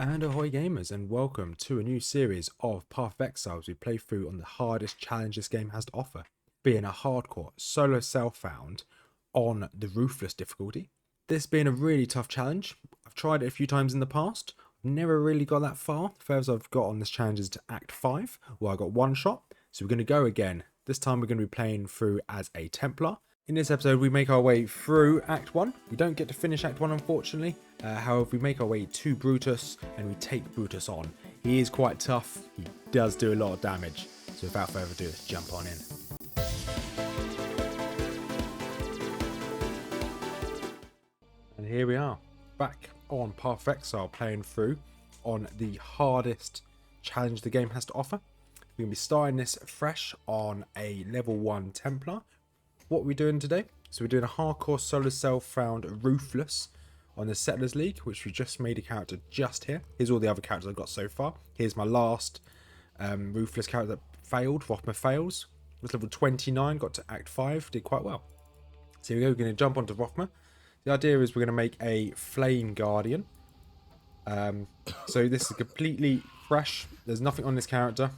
And ahoy gamers, and welcome to a new series of Path of Exile as we play through on the hardest challenge this game has to offer, being a hardcore solo self-found on the Ruthless difficulty. This being a really tough challenge. I've tried it a few times in the past, never really got that far. The furthest I've got on this challenge is to Act 5, where I got one shot. So we're going to go again. This time we're going to be playing through as a Templar. In this episode, we make our way through Act 1. We don't get to finish Act 1, unfortunately. However, we make our way to Brutus, and we take Brutus on. He is quite tough. He does do a lot of damage. So without further ado, let's jump on in. And here we are, back on Path of Exile, playing through on the hardest challenge the game has to offer. We're going to be starting this fresh on a level 1 Templar. What are we doing today? So we're doing a hardcore solo self-found Ruthless on the Settlers League, which we just made a character just here. Here's all the other characters I've got so far. Here's my last Ruthless character that failed, Rothmers Fails. It was level 29, got to Act 5, did quite well. So here we go, we're going to jump onto Rothmers. The idea is we're going to make a Flame Guardian. So this is completely fresh. There's nothing on this character.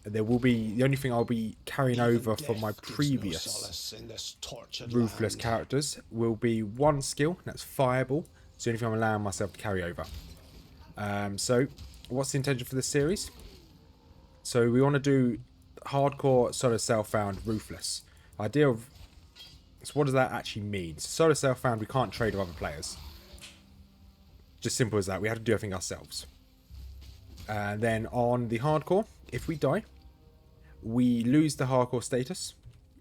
There will be, the only thing I'll be carrying over from my previous Ruthless characters will be one skill, that's Fireball. It's the only thing I'm allowing myself to carry over. So, what's the intention for this series? So, we want to do hardcore solo self-found Ruthless. Idea of, so what does that actually mean? So solo self-found, we can't trade with other players. Just simple as that, we have to do everything ourselves. And then on the hardcore, if we die, we lose the hardcore status.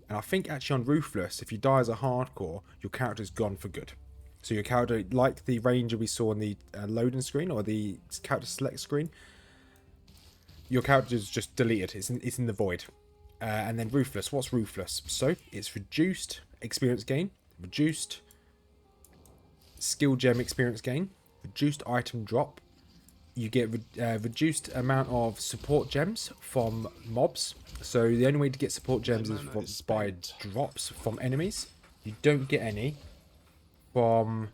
And I think actually on Ruthless, if you die as a hardcore, your character's gone for good. So your character, like the ranger we saw on the loading screen or the character select screen, your character is just deleted. It's in the void. And then Ruthless, what's Ruthless? So it's reduced experience gain, reduced skill gem experience gain, reduced item drop. You get reduced amount of support gems from mobs. So the only way to get support gems is by drops from enemies. You don't get any from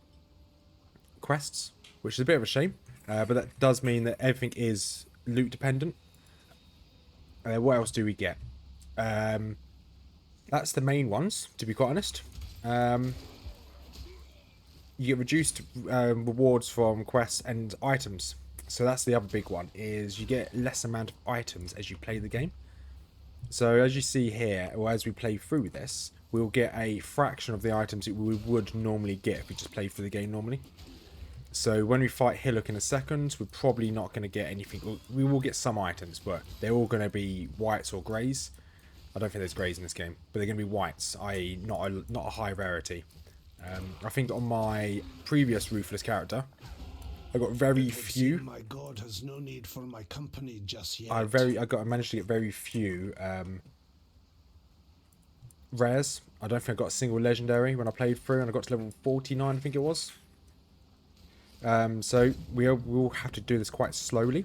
quests, which is a bit of a shame. But that does mean that everything is loot dependent. What else do we get? That's the main ones, to be quite honest. You get reduced rewards from quests and items. So that's the other big one, is you get less amount of items as you play the game. So as you see here, or as we play through this, we'll get a fraction of the items that we would normally get if we just played through the game normally. So when we fight Hillock in a second, we're probably not going to get anything. We will get some items, but they're all going to be whites or greys. I don't think there's greys in this game, but they're going to be whites, i.e. not a high rarity. I think on my previous Ruthless character, I got very few. My god has no need for my company just yet. I managed to get very few rares. I don't think I got a single legendary when I played through, and I got to level 49, I think it was. So we'll have to do this quite slowly.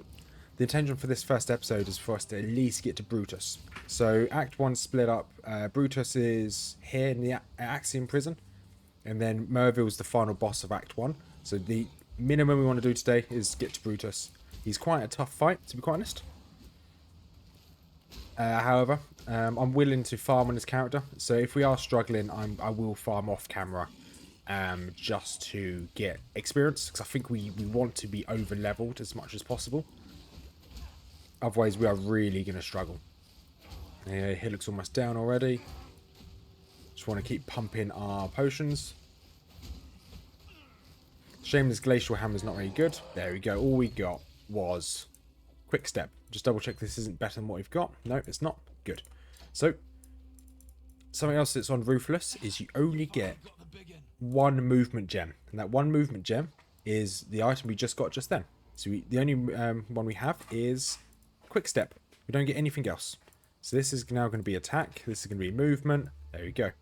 The intention for this first episode is for us to at least get to Brutus. So Act 1 split up. Brutus is here in the Axiom prison, and then Merville's the final boss of Act 1. So the minimum we want to do today is get to Brutus. He's quite a tough fight, to be quite honest. However, I'm willing to farm on this character. So if we are struggling, I will farm off camera just to get experience. Because I think we want to be over leveled as much as possible. Otherwise, we are really going to struggle. Yeah, he looks almost down already. Just want to keep pumping our potions. Shame this glacial hammer is not very good. There we go. All we got was quick step. Just double check this isn't better than what we've got. No, it's not. Good. So, something else that's on Ruthless is you only get one movement gem. And that one movement gem is the item we just got just then. So the only one we have is quick step. We don't get anything else. So this is now going to be attack. This is going to be movement. There we go.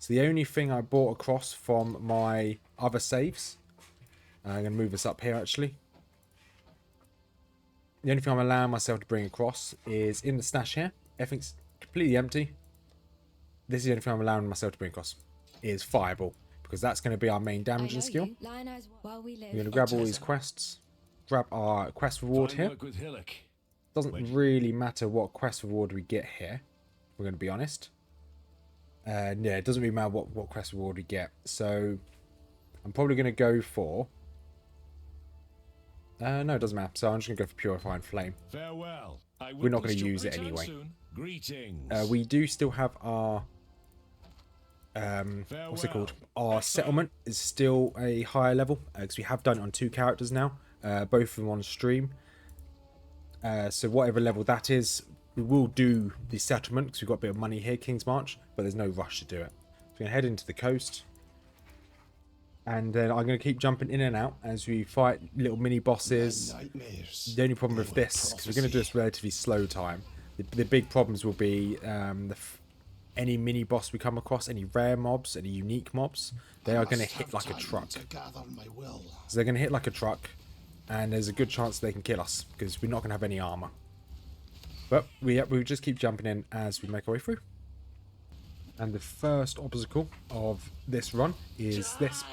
So the only thing I brought across from my other saves, I'm going to move this up here actually. The only thing I'm allowing myself to bring across is in the stash here. Everything's completely empty. This is the only thing I'm allowing myself to bring across, is Fireball. Because that's going to be our main damaging skill. We're going to grab all these quests. grab our quest reward here. Doesn't really matter what quest reward we get here. We're going to be honest. Yeah, it doesn't really matter what quest reward we get. So I'm probably going to go for... no, it doesn't matter. So I'm just going to go for Purifying Flame. Farewell. We're not going to use it anyway. Greetings. We do still have our... what's it called? Our settlement is still a higher level. Because we have done it on 2 characters now. Both of them on stream. So whatever level that is, we will do the settlement because we've got a bit of money here, King's March, but there's no rush to do it. So we're going to head into the coast. And then I'm going to keep jumping in and out as we fight little mini bosses. The only problem with this, because we're going to do this relatively slow time, the big problems will be any mini boss we come across, any rare mobs, any unique mobs, they are going to hit like a truck. So they're going to hit like a truck. And there's a good chance they can kill us, because we're not going to have any armor. But we just keep jumping in as we make our way through. And the first obstacle of this run is this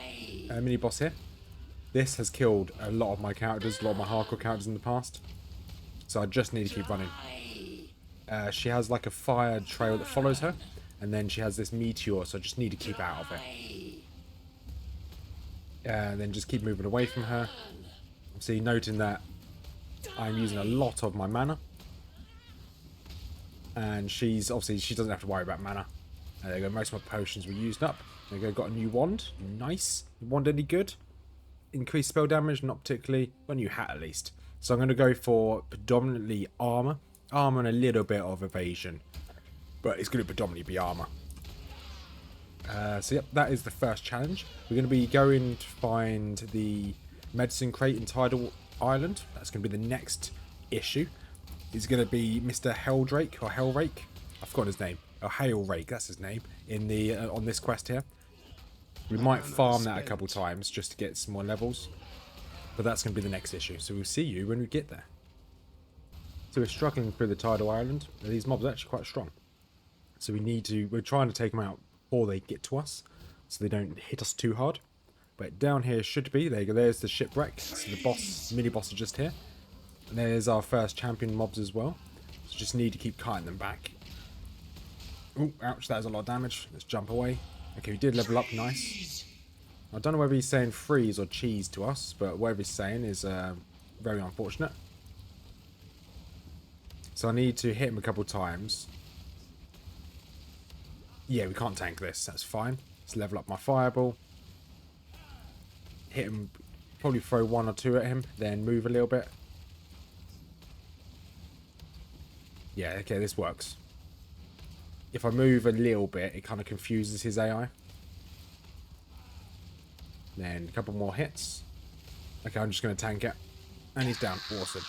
mini boss here. This has killed a lot of my characters, a lot of my hardcore characters in the past. So I just need to keep running. She has like a fire trail that follows her. And then she has this meteor, so I just need to keep out of it. And then just keep moving away from her. See, noting that I'm using a lot of my mana, and she's obviously, she doesn't have to worry about mana. There you go, most of my potions were used up. There you go, got a new wand. Nice. Wand any good? Increased spell damage, not particularly. Got a new hat at least. So I'm going to go for predominantly armor and a little bit of evasion, but it's going to predominantly be armor. So yep, that is the first challenge. We're going to be going to find the medicine crate in Tidal Island. That's going to be the next issue. It's going to be Mr. Helldrake or Hellrake. I've forgotten his name. Oh, Hailrake, that's his name. In the on this quest here. We might farm that a couple times just to get some more levels. But that's going to be the next issue. So we'll see you when we get there. So we're struggling through the Tidal Island. These mobs are actually quite strong. So we're trying to take them out before they get to us. So they don't hit us too hard. But down here should be, there you go, there's the shipwreck. So the boss, mini boss are just here. And there's our first champion mobs as well. So just need to keep cutting them back. Oh, ouch, that is a lot of damage. Let's jump away. Okay, we did level up, nice. I don't know whether he's saying freeze or cheese to us, but whatever he's saying is very unfortunate. So I need to hit him a couple times. Yeah, we can't tank this, that's fine. Let's level up my fireball. Hit him, probably throw 1 or 2 at him, then move a little bit. Yeah, okay, this works. If I move a little bit, it kind of confuses his AI. Then a couple more hits. Okay, I'm just going to tank it. And he's down. Awesome.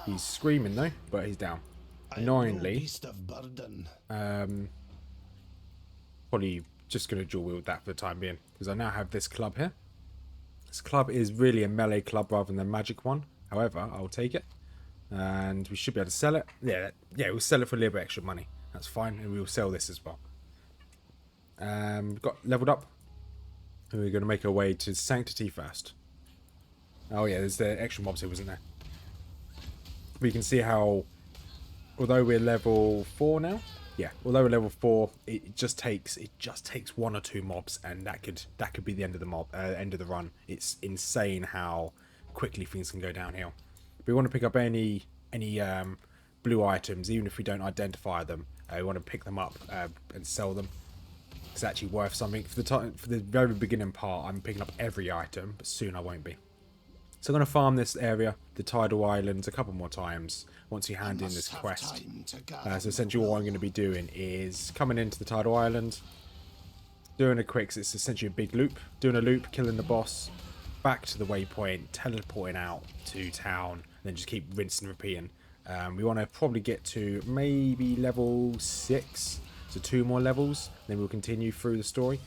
He's screaming though, but he's down. Annoyingly, probably just going to dual wield that for the time being, because I now have this club here. This club is really a melee club rather than a magic one. However, I'll take it. And we should be able to sell it. Yeah, we'll sell it for a little bit extra money. That's fine, and we'll sell this as well. We've got leveled up. And we're going to make our way to Sanctity first. Oh yeah, there's the extra mobs here, wasn't there? We can see how, although we're level 4 now, yeah, although we're level 4, it just takes 1 or 2 mobs, and that could be the end of the end of the run. It's insane how quickly things can go downhill. We want to pick up any blue items, even if we don't identify them. We want to pick them up and sell them. It's actually worth something. For the very beginning part, I'm picking up every item, but soon I won't be. So I'm going to farm this area, the Tidal Islands, a couple more times once you hand in this quest. So essentially what I'm going to be doing is coming into the Tidal Island, doing a quick, it's essentially a big loop, doing a loop, killing the boss, back to the waypoint, teleporting out to town, and then just keep rinsing and repeating. We want to probably get to maybe level 6, so 2 more levels, then we'll continue through the story.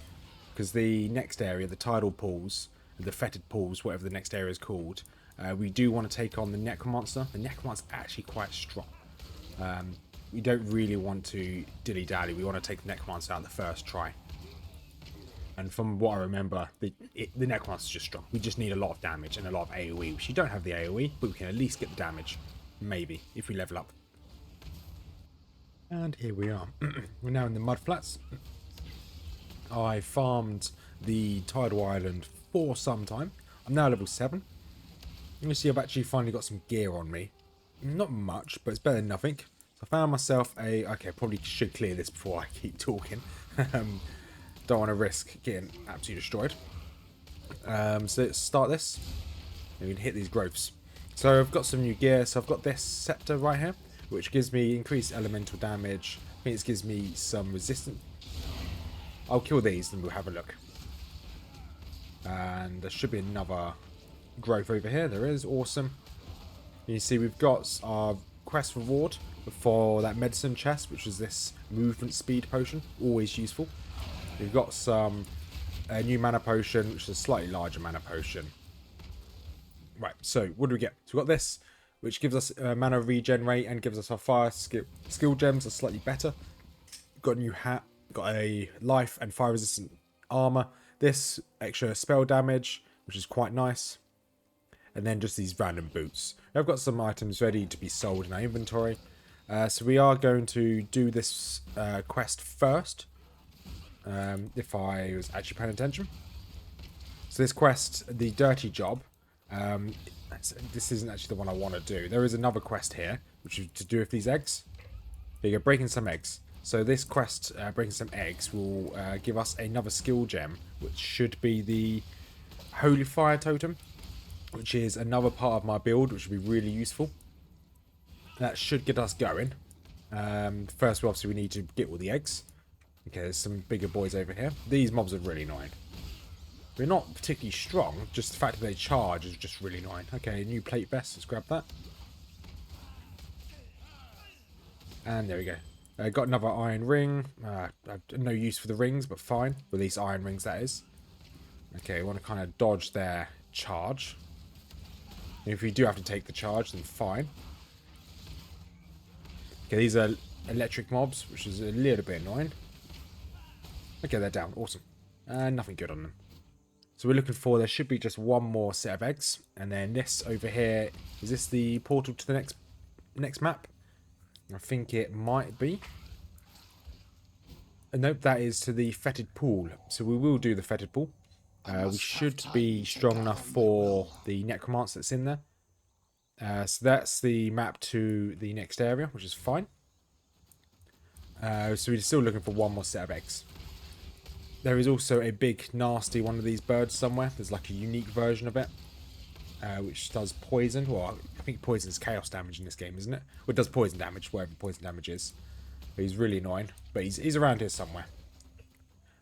Because the next area, the tidal pools, the fetid pools, whatever the next area is called, we do want to take on the necromancer. The necromancer is actually quite strong. We don't really want to dilly-dally. We want to take the necromancer out the first try. And from what I remember, the Necromancer is just strong. We just need a lot of damage and a lot of AoE, which you don't have the AoE, but we can at least get the damage. Maybe, if we level up. And here we are. We're now in the Mudflats. I farmed the Tidal Island for some time. I'm now level 7. You can see I've actually finally got some gear on me. Not much, but it's better than nothing. So I found myself a... Okay, probably should clear this before I keep talking. Don't want to risk getting absolutely destroyed. So let's start this. We can hit these growths. So I've got some new gear. So I've got this scepter right here, which gives me increased elemental damage. I think it gives me some resistance. I'll kill these and we'll have a look. And there should be another growth over here. There is. Awesome. You see we've got our quest reward for that medicine chest, which is this movement speed potion. Always useful. We've got some new mana potion, which is a slightly larger mana potion. Right, so what do we get? So we've got this, which gives us mana regenerate and gives us our fire skill gems are slightly better. Got a new hat, got a life and fire resistant armor. This extra spell damage, which is quite nice. And then just these random boots. I've got some items ready to be sold in our inventory. So we are going to do this quest first. If I was actually paying attention. So this quest, the dirty job, this isn't actually the one I want to do. There is another quest here, which is to do with these eggs. There you go, breaking some eggs. So this quest, breaking some eggs, will give us another skill gem, which should be the Holy Fire Totem, which is another part of my build, which would be really useful. That should get us going. First, obviously, we need to get all the eggs. Okay, there's some bigger boys over here. These mobs are really annoying. They're not particularly strong, just the fact that they charge is just really annoying. Okay, new plate vest, let's grab that. And there we go. Got another iron ring. No use for the rings, but fine. With these iron rings, that is. Okay, we want to kind of dodge their charge. If we do have to take the charge, then fine. Okay, these are electric mobs, which is a little bit annoying. Okay, they're down. Awesome. Nothing good on them. So we're looking for, there should be just one more set of eggs. And then this over here, is this the portal to the next map? I think it might be. Nope, that is to the Fetid pool. So we will do the Fetid pool. We should be strong enough for the Necromancer that's in there. So that's the map to the next area, which is fine. So we're still looking for one more set of eggs. There is also a big, nasty one of these birds somewhere. There's like a unique version of it, which does poison. Well, I think poison is chaos damage in this game, isn't it? Well, it does poison damage, wherever poison damage is. But he's really annoying. But he's around here somewhere.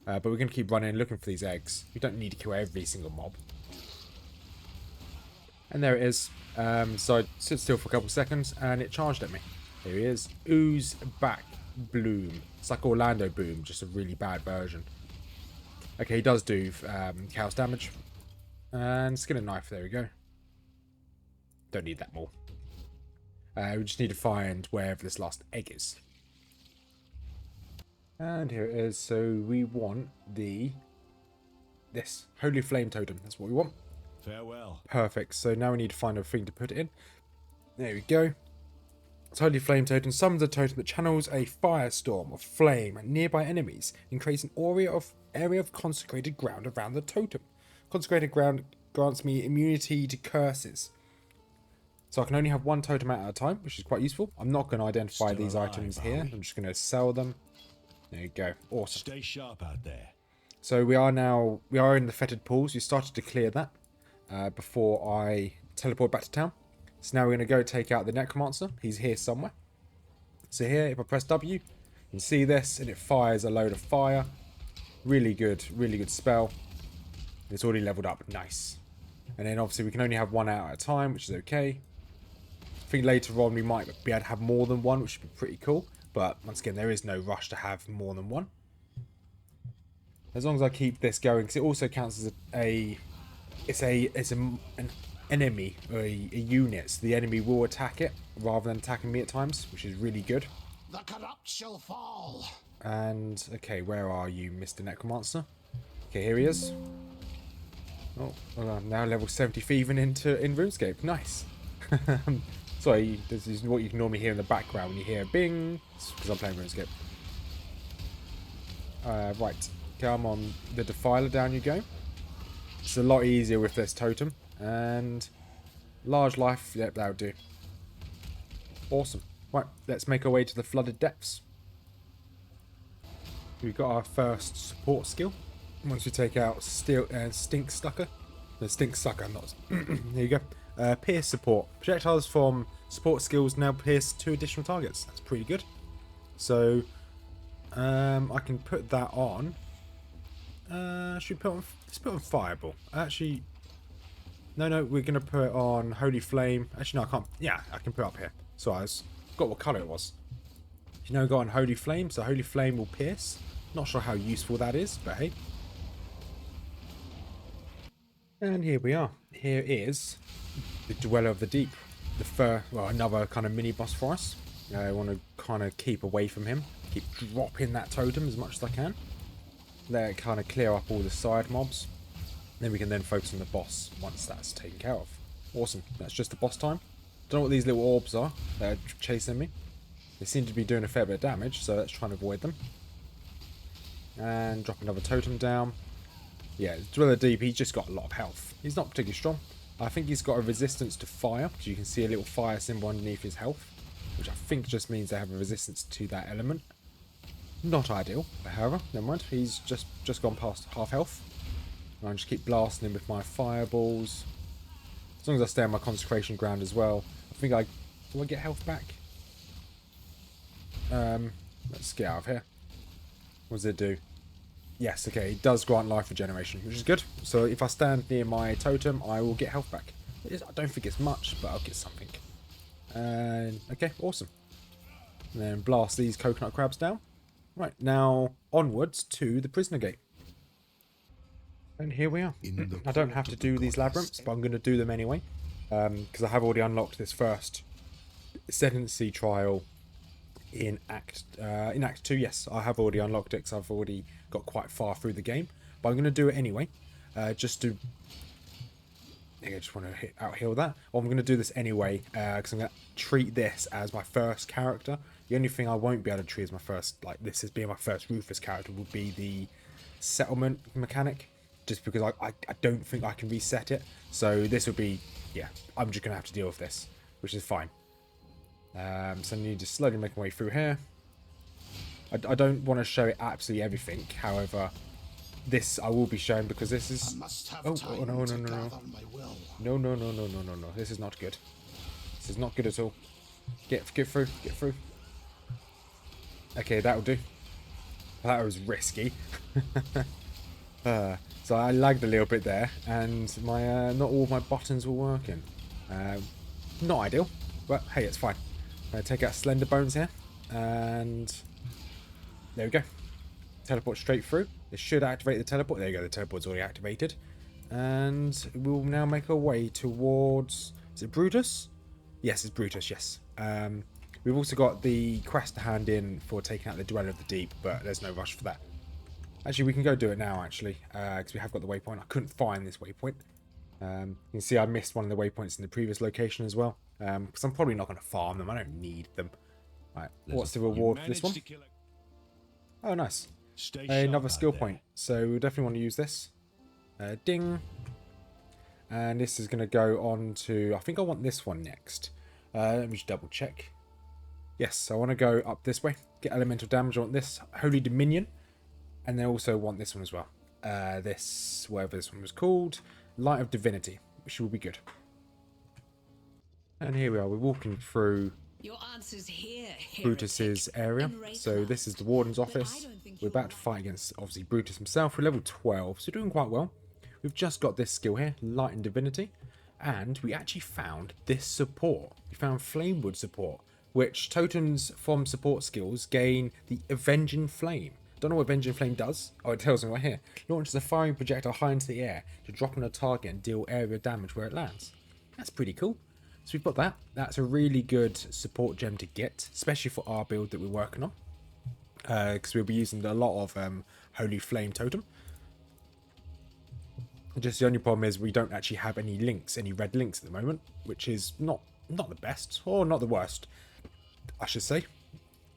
But we're going to keep running, looking for these eggs. We don't need to kill every single mob. And there it is. So I stood still for a couple seconds, and it charged at me. Here he is. Ooze back bloom. It's like Orlando Boom, just a really bad version. Okay, he does do chaos damage. And skin and knife, there we go. Don't need that more. We just need to find wherever this last egg is. And here it is. So we want this Holy Flame Totem. That's what we want. Farewell. Perfect. So now we need to find a thing to put it in. There we go. It's Holy Flame Totem summons a totem that channels a firestorm of flame at nearby enemies and creates an area of consecrated ground around the totem. Consecrated ground grants me immunity to curses. So I can only have one totem out at a time, which is quite useful. I'm not going to identify these items here. I'm just going to sell them. There you go. Awesome. Stay sharp out there. So we are in the Fetid pools. We started to clear that before I teleport back to town. So now we're going to go take out the Necromancer. He's here somewhere. So here, if I press W, you can see this, and it fires a load of fire. Really good spell. It's already leveled up. Nice. And then obviously we can only have one out at a time, which is okay. I think later on we might be able to have more than one, which would be pretty cool. But once again, there is no rush to have more than one. As long as I keep this going, because it also counts as an enemy, or a unit. So the enemy will attack it rather than attacking me at times, which is really good. The corrupt shall fall. And okay, where are you, Mr. Necromancer? Okay, here he is. Oh, well, I'm now level 70 thieving in RuneScape. Nice. Sorry, this is what you can normally hear in the background when you hear bing, because I'm playing RuneScape. Right, come on, the Defiler, down you go. It's a lot easier with this totem, and large life, yep, that'll do. Awesome. Right, let's make our way to the Flooded Depths. We've got our first support skill. Once we take out Stink Sucker. The Stink Sucker, not... There you go. Pierce support. Projectiles from support skills now pierce 2 additional targets. That's pretty good. So, I can put that on. Should we put on... Let's put on Fireball. Actually... No, we're going to put on Holy Flame. Actually, no, I can't... Yeah, I can put it up here. So I forgot what colour it was. You know, got on Holy Flame, so Holy Flame will pierce. Not sure how useful that is, but hey. And here we are. Here is the Dweller of the Deep. Another kind of mini boss for us. I want to kind of keep away from him. Keep dropping that totem as much as I can. Let it kind of clear up all the side mobs. Then we can then focus on the boss once that's taken care of. Awesome. That's just the boss time. Don't know what these little orbs are that are chasing me. They seem to be doing a fair bit of damage, so let's try and avoid them. And drop another totem down. Yeah, Dweller Deep, he's just got a lot of health. He's not particularly strong. I think he's got a resistance to fire, because you can see a little fire symbol underneath his health, which I think just means they have a resistance to that element. Not ideal, but however, never mind. He's just gone past half health. I'll just keep blasting him with my fireballs. As long as I stay on my consecration ground as well. I think do I get health back? Let's get out of here. What does it do? Yes, okay, it does grant life regeneration, which is good. So if I stand near my totem, I will get health back. I don't think it's much, but I'll get something. Okay, awesome. And then blast these coconut crabs down. Right, now onwards to the prisoner gate. And here we are. I don't have to do these labyrinths, but I'm going to do them anyway. Because I have already unlocked this first ascendancy trial in Act 2. Yes, I have already unlocked it because I've already got quite far through the game. But I'm going to do it anyway. Just to... I just want to out-heal that. Well, I'm going to do this anyway because I'm going to treat this as my first character. The only thing I won't be able to treat as my first, like this as being my first Ruthless character, would be the settlement mechanic. Just because I don't think I can reset it. So this will be, yeah, I'm just going to have to deal with this, which is fine. So I need to slowly make my way through here. I don't want to show it absolutely everything. However, this I will be showing because this is... Oh, no. No. This is not good. This is not good at all. Get through. Okay, that'll do. That was risky. So I lagged a little bit there, and my not all of my buttons were working. Not ideal, but hey, it's fine. Take out Slender Bones here, and there we go. Teleport straight through. It should activate the teleport. There you go, the teleport's already activated. And we'll now make our way towards... Is it Brutus? Yes, it's Brutus, yes. We've also got the quest to hand in for taking out the Dweller of the Deep, but there's no rush for that. Actually, we can go do it now, actually, because we have got the waypoint. I couldn't find this waypoint. You can see I missed one of the waypoints in the previous location as well, because I'm probably not going to farm them. I don't need them. Right, what's the reward for this one? Oh, nice. Another skill point. So we'll definitely want to use this. Ding. And this is going to go on to... I think I want this one next. Let me just double check. Yes, I want to go up this way. Get elemental damage. I want this Holy Dominion. And then also want this one as well. This, whatever this one was called. Light of Divinity, which will be good. And here we are. We're walking through Brutus's area. So this is the Warden's office. We're about to fight against, obviously, Brutus himself. We're level 12, so doing quite well. We've just got this skill here, Light and Divinity. And we actually found this support. We found Flamewood support, which totems from support skills gain the Avenging Flame. Don't know what Avenging Flame does. Oh, it tells me right here. Launches a firing projectile high into the air to drop on a target and deal area damage where it lands. That's pretty cool. So we've got that. That's a really good support gem to get, especially for our build that we're working on. Because we'll be using a lot of Holy Flame Totem. Just the only problem is we don't actually have any links, any red links at the moment, which is not the best, or not the worst, I should say.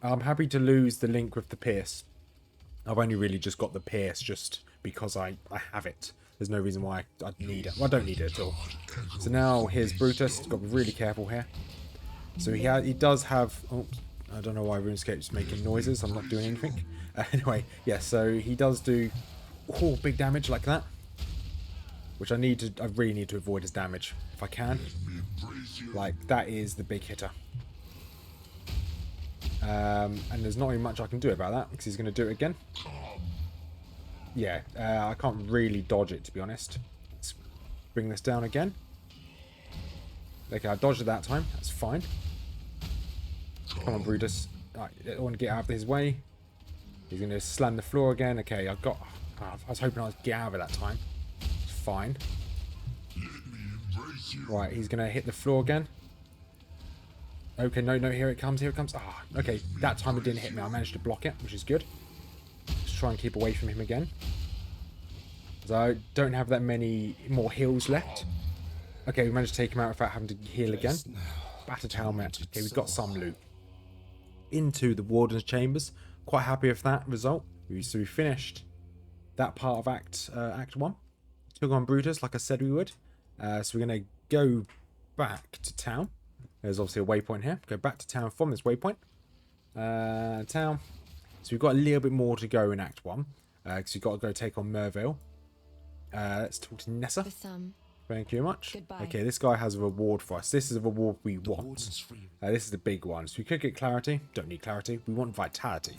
I'm happy to lose the link with the Pierce. I've only really just got the Pierce just because I have it. There's no reason why I'd need it. Well, I don't need it at all. So now here's Brutus. Got to be really careful here. So he does have... Oops, I don't know why RuneScape's making noises. I'm not doing anything. Anyway, yeah, so he does do big damage like that. Which I really need to avoid his damage if I can. Like, that is the big hitter. And there's not really much I can do about that because he's going to do it again. Yeah, I can't really dodge it, to be honest. Let's bring this down again. Okay, I dodged it that time. That's fine. Come on, Brutus. Right, I want to get out of his way. He's going to slam the floor again. Okay, I was hoping I would get out of it that time. It's fine. Right, he's going to hit the floor again. Okay, no, here it comes, Ah, okay, that time it didn't hit me. I managed to block it, which is good. Just try and keep away from him again. So I don't have that many more heals left. Okay, we managed to take him out without having to heal again. Battered helmet. Okay, we've got some loot. Into the Warden's Chambers. Quite happy with that result. So we finished that part of Act 1. Took on Brutus, like I said we would. So we're going to go back to town. There's obviously a waypoint here. Go back to town from this waypoint. Town. So we've got a little bit more to go in Act 1. Because we've got to go take on Merville. Let's talk to Nessa. Thank you very much. Goodbye. Okay, this guy has a reward for us. This is a reward we want. This is the big one. So we could get clarity. Don't need clarity. We want vitality.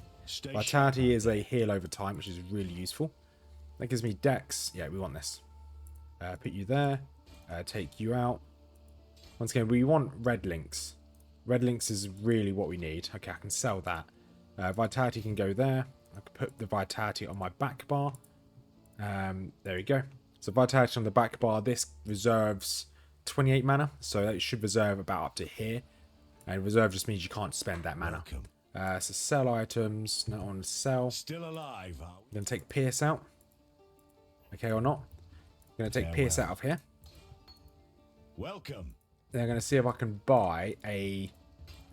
Vitality is a heal over time, which is really useful. That gives me dex. Yeah, we want this. Put you there. Take you out. Once again, we want red links. Red links is really what we need. Okay, I can sell that. Vitality can go there. I can put the vitality on my back bar. There we go. So vitality on the back bar. This reserves 28 mana. So that should reserve about up to here. And reserve just means you can't spend that mana. So sell items. Not on sell. Still alive, are I'm going to take Pierce out. Okay or not. I'm going to take Pierce out of here. Welcome. Then I'm going to see if I can buy a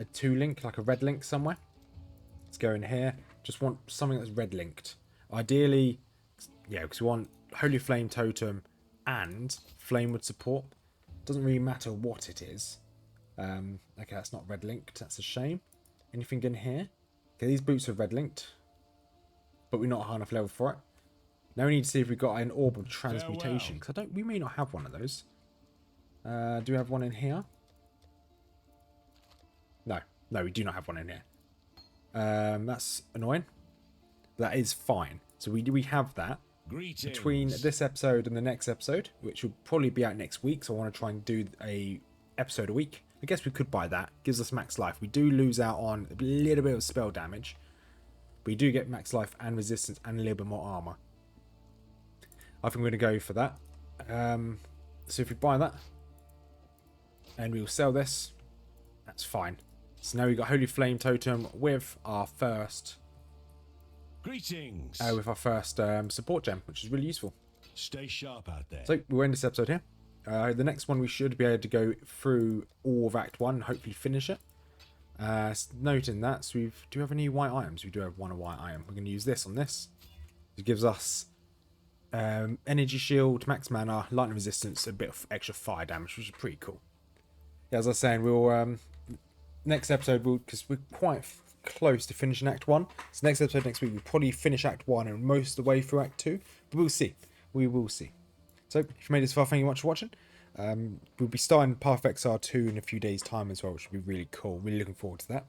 2-link, like a red link somewhere. Let's go in here. Just want something that's red linked. Ideally, yeah, because we want Holy Flame Totem and Flamewood support. Doesn't really matter what it is. Okay, that's not red linked. That's a shame. Anything in here? Okay, these boots are red linked, but we're not high enough level for it. Now we need to see if we've got an orb of transmutation, because we may not have one of those. Do we have one in here? No, we do not have one in here. That's annoying. That is fine. So we have that. Greetings. Between this episode and the next episode, which will probably be out next week, so I want to try and do a episode a week. I guess we could buy that. Gives us max life. We do lose out on a little bit of spell damage. We do get max life and resistance and a little bit more armor. I think we're going to go for that. So if we buy that, and we'll sell this, that's fine. So now we've got Holy Flame Totem with our first... Greetings. With our first support gem, which is really useful. Stay sharp out there. So we'll end this episode here. The next one we should be able to go through all of Act 1 and hopefully finish it. Noting that, so do we have any white items? We do have one white item. We're going to use this on this. It gives us energy shield, max mana, lightning resistance, a bit of extra fire damage, which is pretty cool. Yeah, as I was saying, we'll next episode, because we're quite close to finishing Act 1. So next episode next week, we'll probably finish Act 1 and most of the way through Act 2. But we'll see. We will see. So, if you made this far, thank you much for watching. We'll be starting Path of Exile 2 in a few days' time as well, which will be really cool. Really looking forward to that.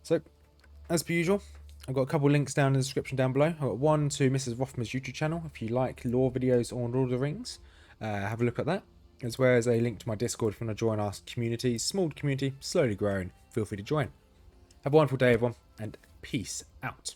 So, as per usual, I've got a couple links down in the description down below. I've got one to Mrs Rothmers YouTube channel. If you like lore videos on Lord of the Rings, have a look at that. As well as a link to my Discord if you want to join our community. Small community, slowly growing. Feel free to join. Have a wonderful day, everyone, and peace out.